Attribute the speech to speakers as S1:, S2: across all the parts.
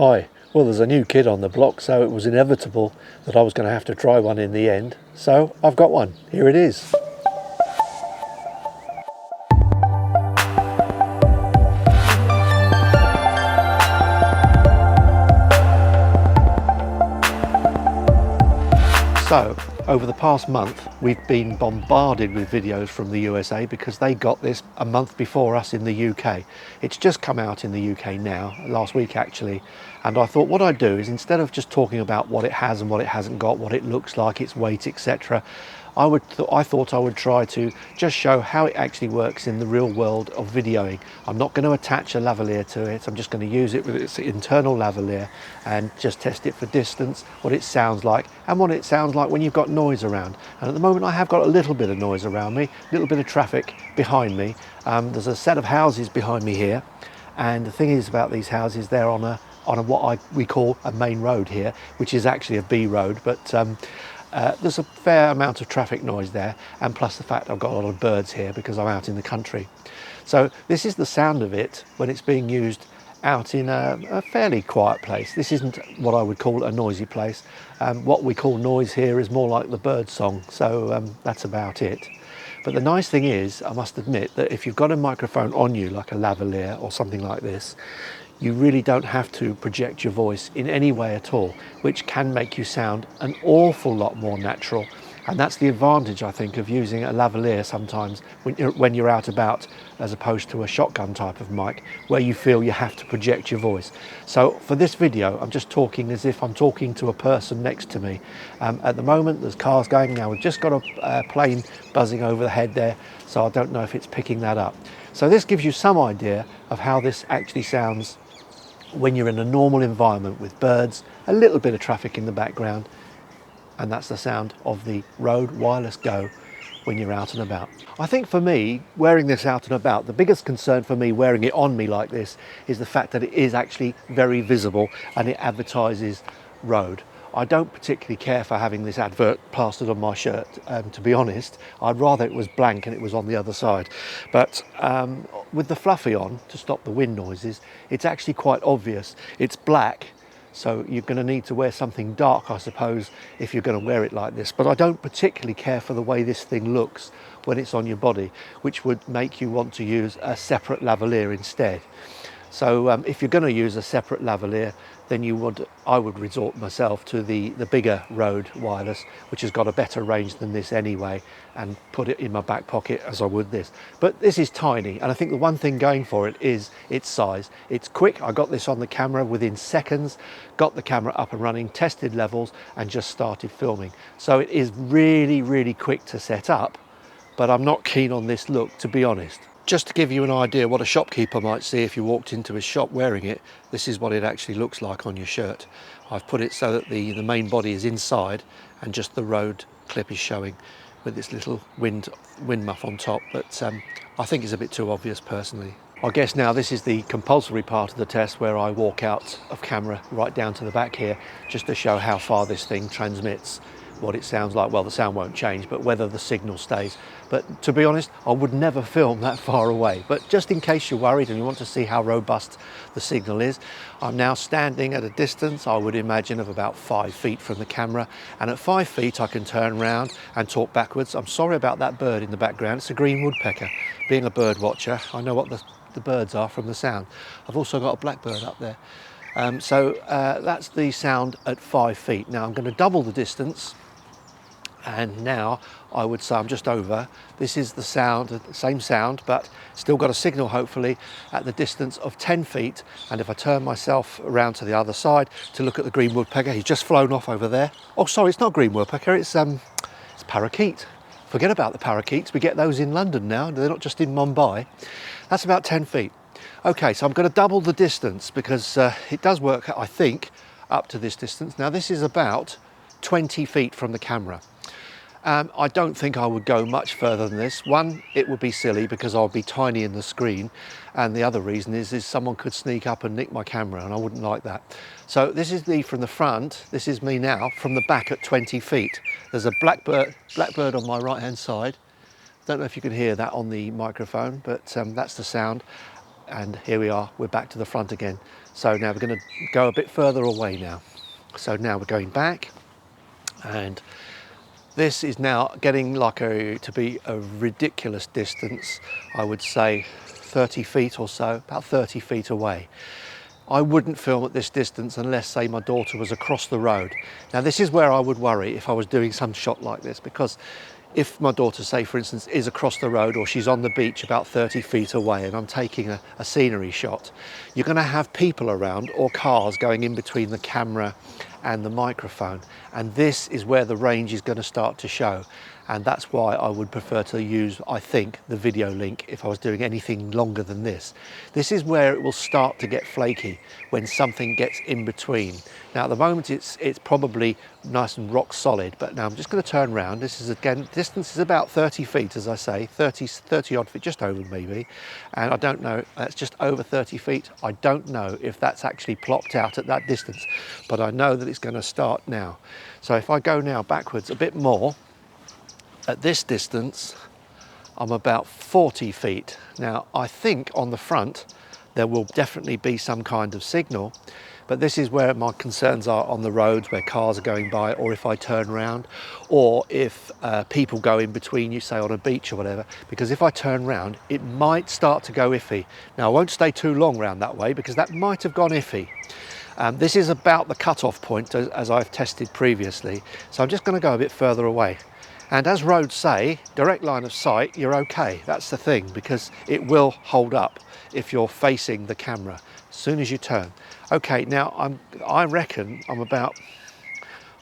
S1: Hi. Well, there's a new kid on the block, so it was inevitable that I was going to have to try one in the end. So I've got one. Here it is. So, over the past month, we've been bombarded with videos from the USA because they got this a month before us in the UK. It's just come out in the UK now, last week actually, and I thought what I'd do is, instead of just talking about what it has and what it hasn't got, what it looks like, its weight, etc., I thought I would try to just show how it actually works in the real world of videoing. I'm not going to attach a lavalier to it. I'm just going to use it with its internal lavalier and just test it for distance, what it sounds like and what it sounds like when you've got noise around. And at the moment I have got a little bit of noise around me, a little bit of traffic behind me. There's a set of houses behind me here, and the thing is about these houses, they're on what we call a main road here, which is actually a B road, but there's a fair amount of traffic noise there, and plus the fact I've got a lot of birds here because I'm out in the country. So this is the sound of it when it's being used out in a fairly quiet place. This isn't what I would call a noisy place. What we call noise here is more like the bird song, so that's about it. But the nice thing is, I must admit, that if you've got a microphone on you, like a lavalier or something like this, you really don't have to project your voice in any way at all, which can make you sound an awful lot more natural. And that's the advantage, I think, of using a lavalier sometimes when you're out about, as opposed to a shotgun type of mic, where you feel you have to project your voice. So for this video, I'm just talking as if I'm talking to a person next to me. At the moment, there's cars going. Now we've just got a plane buzzing over the head there, so I don't know if it's picking that up. So this gives you some idea of how this actually sounds when you're in a normal environment with birds, a little bit of traffic in the background, and that's the sound of the Rode Wireless Go when you're out and about. I think for me, wearing this out and about, the biggest concern for me wearing it on me like this is the fact that it is actually very visible and it advertises Rode. I don't particularly care for having this advert plastered on my shirt, to be honest. I'd rather it was blank and it was on the other side. But with the fluffy on, to stop the wind noises, it's actually quite obvious. It's black, so you're going to need to wear something dark, I suppose, if you're going to wear it like this. But I don't particularly care for the way this thing looks when it's on your body, which would make you want to use a separate lavalier instead. So if you're going to use a separate lavalier, then I would resort myself to the bigger Rode Wireless, which has got a better range than this anyway, and put it in my back pocket as I would this. But this is tiny, and I think the one thing going for it is its size. It's quick. I got this on the camera within seconds, got the camera up and running, tested levels, and just started filming. So it is really, really quick to set up, but I'm not keen on this look, to be honest. Just to give you an idea what a shopkeeper might see if you walked into his shop wearing it, this is what it actually looks like on your shirt. I've put it so that the main body is inside and just the Rode clip is showing with this little wind muff on top, but I think it's a bit too obvious personally. I guess now this is the compulsory part of the test where I walk out of camera right down to the back here just to show how far this thing transmits, what it sounds like. Well, the sound won't change, but whether the signal stays. But to be honest, I would never film that far away. But just in case you're worried and you want to see how robust the signal is, I'm now standing at a distance, I would imagine, of about 5 feet from the camera. And at 5 feet, I can turn around and talk backwards. I'm sorry about that bird in the background. It's a green woodpecker. Being a bird watcher, I know what the birds are from the sound. I've also got a blackbird up there. So that's the sound at 5 feet. Now I'm going to double the distance, and now I would say I'm just over. This is the sound, the same sound, but still got a signal hopefully at the distance of 10 feet. And if I turn myself around to the other side to look at the green woodpecker, he's just flown off over there. Oh, sorry, it's not green woodpecker, it's parakeet. Forget about the parakeets, we get those in London now, they're not just in Mumbai. That's about 10 feet. Okay, so I'm going to double the distance because it does work, I think, up to this distance. Now this is about 20 feet from the camera. I don't think I would go much further than this. One, it would be silly because I'll be tiny in the screen, and the other reason is someone could sneak up and nick my camera, and I wouldn't like that. So this is from the front. This is me now from the back at 20 feet. There's a blackbird on my right hand side. Don't know if you can hear that on the microphone, but that's the sound. and here we are, we're back to the front again. So now we're going to go a bit further away now. So now we're going back, and this is now getting like to be a ridiculous distance. I would say 30 feet or so, about 30 feet away. I wouldn't film at this distance unless, say, my daughter was across the road. Now this is where I would worry if I was doing some shot like this, because if my daughter, say for instance, is across the road or she's on the beach about 30 feet away and I'm taking a scenery shot, you're going to have people around or cars going in between the camera and the microphone, and this is where the range is going to start to show. And that's why I would prefer to use, I think, the video link if I was doing anything longer than this. This is where it will start to get flaky, when something gets in between. Now at the moment it's probably nice and rock solid, but now I'm just going to turn around. This is, again, distance is about 30 feet, as I say, 30 odd feet, just over maybe. And I don't know, that's just over 30 feet. I don't know if that's actually plopped out at that distance, but I know that it's going to start now. So if I go now backwards a bit more, at this distance, I'm about 40 feet. Now, I think on the front, there will definitely be some kind of signal, but this is where my concerns are on the roads where cars are going by, or if I turn around, or if people go in between you, say on a beach or whatever, because if I turn around, it might start to go iffy. Now, I won't stay too long round that way because that might have gone iffy. This is about the cut-off point, as I've tested previously, so I'm just going to go a bit further away. And as roads say, direct line of sight, you're okay. That's the thing, because it will hold up if you're facing the camera as soon as you turn. Okay, now I reckon I'm about,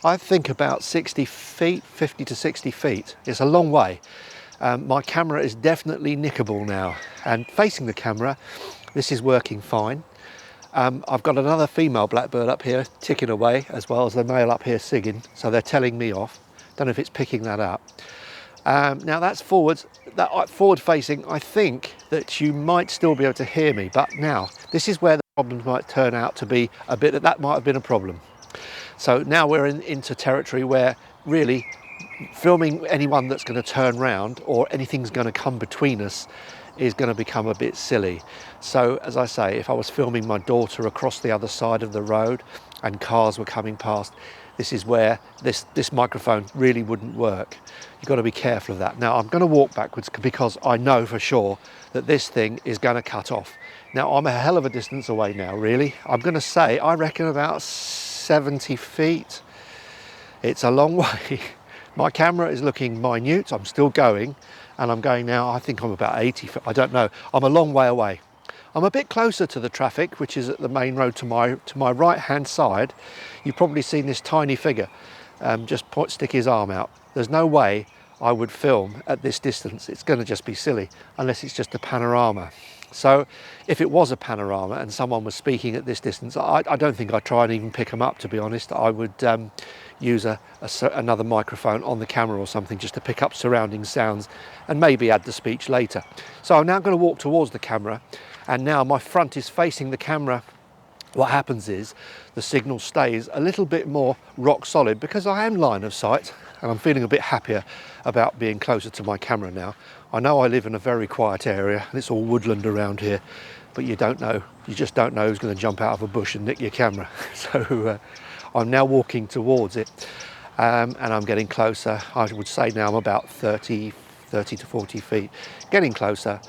S1: I think about 60 feet, 50 to 60 feet. It's a long way. My camera is definitely nickable now, and facing the camera, this is working fine. I've got another female blackbird up here ticking away, as well as the male up here singing, so they're telling me off. Don't know if it's picking that up. Now that's forward facing. I think that you might still be able to hear me, but now this is where the problems might turn out to be a bit, that might have been a problem. So now we're into territory where really filming anyone that's going to turn round or anything's going to come between us is going to become a bit silly. So as I say, if I was filming my daughter across the other side of the road and cars were coming past, this is where this microphone really wouldn't work. You've got to be careful of that. Now I'm going to walk backwards because I know for sure that this thing is going to cut off. Now I'm a hell of a distance away now, really. I'm going to say, I reckon about 70 feet. It's a long way. My camera is looking minute. I'm still going, and I'm going now, I think I'm about 80 feet. I don't know. I'm a long way away. I'm a bit closer to the traffic, which is at the main road to my right hand side. You've probably seen this tiny figure just stick his arm out. There's no way I would film at this distance. It's going to just be silly, unless it's just a panorama. So if it was a panorama and someone was speaking at this distance, I don't think I'd try and even pick them up, to be honest. I would use another microphone on the camera or something just to pick up surrounding sounds and maybe add the speech later. So I'm now going to walk towards the camera, and now my front is facing the camera. What happens is the signal stays a little bit more rock solid because I am line of sight, and I'm feeling a bit happier about being closer to my camera now. I know I live in a very quiet area and it's all woodland around here, but you just don't know who's going to jump out of a bush and nick your camera. So I'm now walking towards it, and I'm getting closer. I would say now I'm about 30 to 40 feet, getting closer,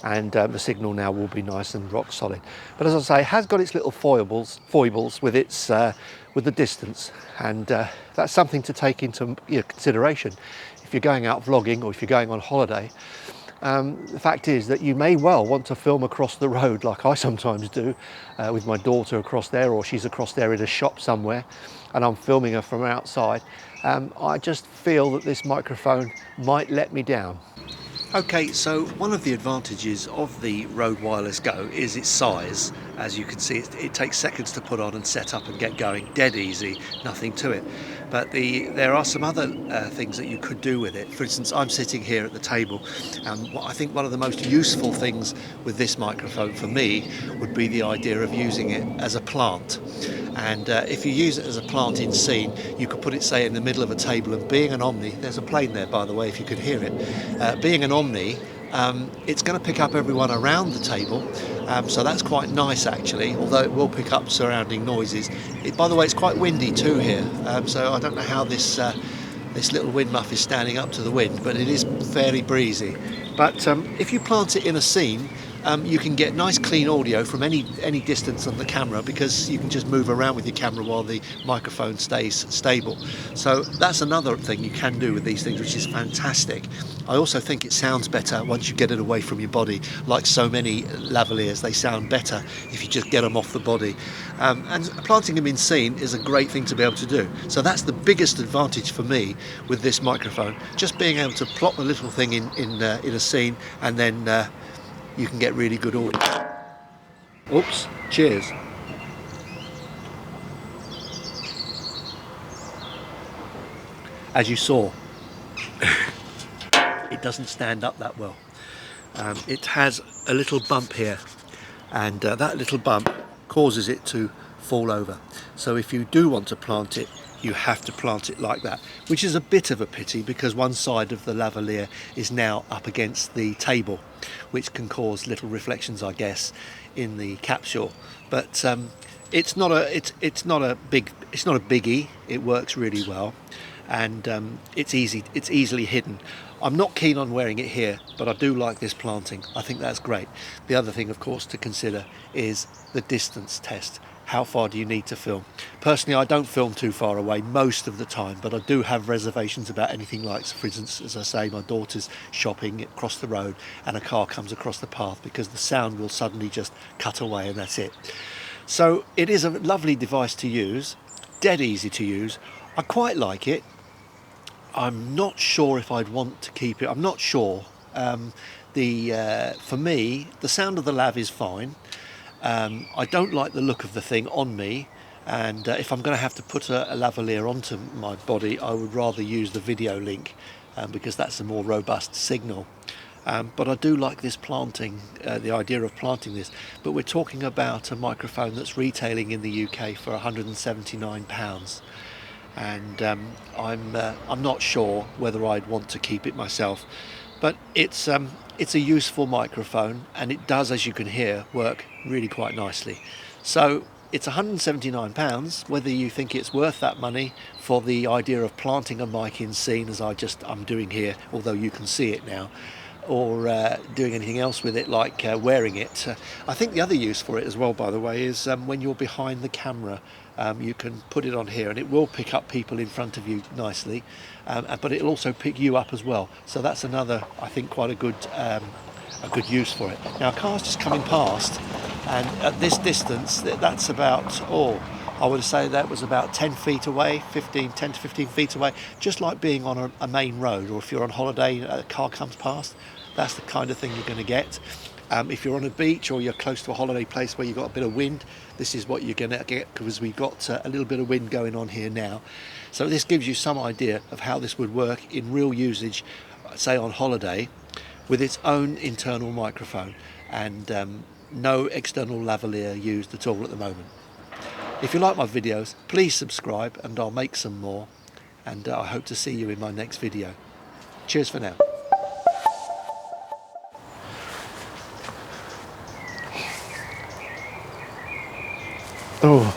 S1: and the signal now will be nice and rock solid. But as I say, it has got its little foibles with its with the distance, and that's something to take into consideration if you're going out vlogging or if you're going on holiday. The fact is that you may well want to film across the road, like I sometimes do, with my daughter across there, or she's across there in a shop somewhere and I'm filming her from outside. I just feel that this microphone might let me down. Okay, so one of the advantages of the Rode Wireless Go is its size. As you can see, it takes seconds to put on and set up and get going, dead easy, nothing to it. But there are some other things that you could do with it. For instance, I'm sitting here at the table, and I think one of the most useful things with this microphone for me would be the idea of using it as a plant. And if you use it as a plant in scene, you could put it, say, in the middle of a table, and being an Omni, there's a plane there, by the way, if you could hear it, being an Omni, It's going to pick up everyone around the table, so that's quite nice actually, although it will pick up surrounding noises. By the way, it's quite windy too here, so I don't know how this little wind muff is standing up to the wind, but it is fairly breezy. But if you plant it in a scene, you can get nice clean audio from any distance on the camera, because you can just move around with your camera while the microphone stays stable. So that's another thing you can do with these things, which is fantastic. I also think it sounds better once you get it away from your body. Like so many lavaliers, they sound better if you just get them off the body. And planting them in scene is a great thing to be able to do. So that's the biggest advantage for me with this microphone, just being able to plot the little thing in a scene, and then you can get really good audio. Oops, cheers. As you saw, it doesn't stand up that well. It has a little bump here, and that little bump causes it to fall over. So if you do want to plant it, you have to plant it like that, which is a bit of a pity, because one side of the lavalier is now up against the table, which can cause little reflections, I guess, in the capsule. But it's not a biggie. It works really well, and it's easily hidden. I'm not keen on wearing it here, but I do like this planting. I think that's great. The other thing, of course, to consider is the distance test. How far do you need to film? Personally, I don't film too far away most of the time, but I do have reservations about anything like, so for instance, as I say, my daughter's shopping across the road and a car comes across the path, because the sound will suddenly just cut away and that's it. So it is a lovely device to use, dead easy to use. I quite like it. I'm not sure if I'd want to keep it. I'm not sure. For me, the sound of the lav is fine. I don't like the look of the thing on me, and if I'm going to have to put a lavalier onto my body, I would rather use the video link, because that's a more robust signal. But I do like this planting, the idea of planting this. But we're talking about a microphone that's retailing in the UK for £179, and I'm not sure whether I'd want to keep it myself. But it's a useful microphone, and it does, as you can hear, work really quite nicely. So it's £179. Whether you think it's worth that money for the idea of planting a mic in scene, as I'm doing here, although you can see it now, or doing anything else with it, like wearing it. I think the other use for it as well, by the way, is when you're behind the camera, you can put it on here and it will pick up people in front of you nicely, but it'll also pick you up as well. So that's another, I think, quite a good use for it. Now, a car's just coming past, and at this distance, that's about, I would say that was about 10 feet away, 10 to 15 feet away, just like being on a main road, or if you're on holiday, a car comes past. That's the kind of thing you're going to get. If you're on a beach or you're close to a holiday place where you've got a bit of wind, this is what you're going to get, because we've got a little bit of wind going on here now. So this gives you some idea of how this would work in real usage, say on holiday, with its own internal microphone, and no external lavalier used at all at the moment. If you like my videos, please subscribe, and I'll make some more, and I hope to see you in my next video. Cheers for now. Oh.